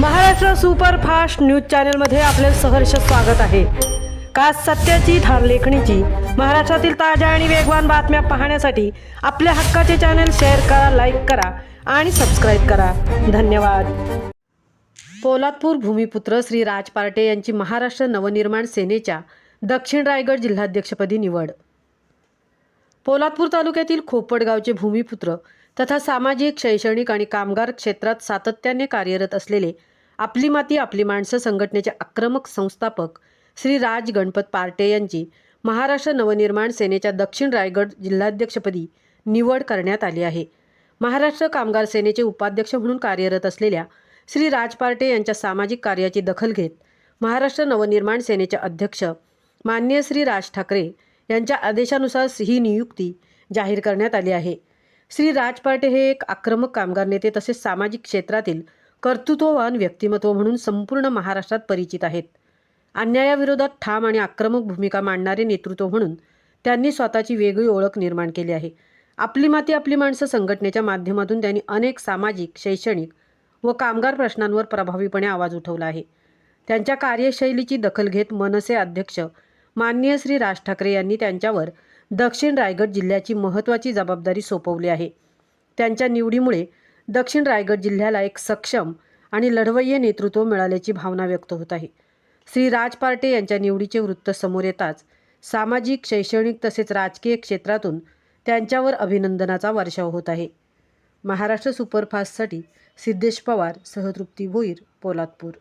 Maharashtra superfast news चॅनलमध्ये आपले सहर्ष स्वागत आहे। का सत्याची धार लेखणीची महाराष्ट्रातील ताज्या आणि वेगवान बातम्या पाहण्यासाठी आपल्या हक्काचे चॅनल शेअर करा, लाईक करा आणि सबस्क्राइब करा। धन्यवाद। पोलादपूर भूमिपुत्र श्री राज पार्टे यांची महाराष्ट्र नवनिर्माण सेनेच्या दक्षिण रायगड जिल्हाध्यक्षपदी निवड। पोलादपूर तालुक्यातील खोपटगावचे भूमिपुत्र तथा सामाजिक, शैक्षणिक आणि कामगार क्षेत्रात सातत्याने कार्यरत असलेले आपली माती आपली माणसं संघटनेचे आक्रमक संस्थापक श्री राज गणपत पार्टे यांची महाराष्ट्र नवनिर्माण सेनेच्या दक्षिण रायगड जिल्हाध्यक्षपदी निवड करण्यात आली आहे। महाराष्ट्र कामगार सेनेचे उपाध्यक्ष म्हणून कार्यरत असलेल्या श्री राज पार्टे यांच्या सामाजिक कार्याची दखल घेत महाराष्ट्र नवनिर्माण सेनेचे अध्यक्ष माननीय श्री राज ठाकरे यांच्या आदेशानुसार ही नियुक्ती जाहीर करण्यात आली आहे। श्री राज पार्टे हे एक आक्रमक कामगार नेते तसेच सामाजिक क्षेत्रातील कर्तृत्ववान व्यक्तिमत्व म्हणून संपूर्ण महाराष्ट्रात परिचित आहेत। अन्यायाविरोधात ठाम आणि आक्रमक भूमिका मांडणारे नेतृत्व म्हणून त्यांनी स्वतःची वेगळी ओळख निर्माण केली आहे। आपली माती आपली माणसं संघटनेच्या माध्यमातून त्यांनी अनेक सामाजिक, शैक्षणिक व कामगार प्रश्नांवर प्रभावीपणे आवाज उठवला आहे। त्यांच्या कार्यशैलीची दखल घेत मनसे अध्यक्ष माननीय श्री राज ठाकरे यांनी त्यांच्यावर दक्षिण रायगड जिल्ह्याची महत्त्वाची जबाबदारी सोपवली आहे। त्यांच्या निवडीमुळे दक्षिण रायगड जिल्ह्याला एक सक्षम आणि लढवय्ये नेतृत्व मिळाल्याची भावना व्यक्त होत आहे। श्री राज पार्टे यांच्या निवडीचे वृत्त समोर येताच सामाजिक, शैक्षणिक तसेच राजकीय क्षेत्रातून त्यांच्यावर अभिनंदनाचा वर्षाव होत आहे। महाराष्ट्र सुपरफास्टसाठी सिद्धेश पवार, सहतृप्ती भोईर, पोलादपूर।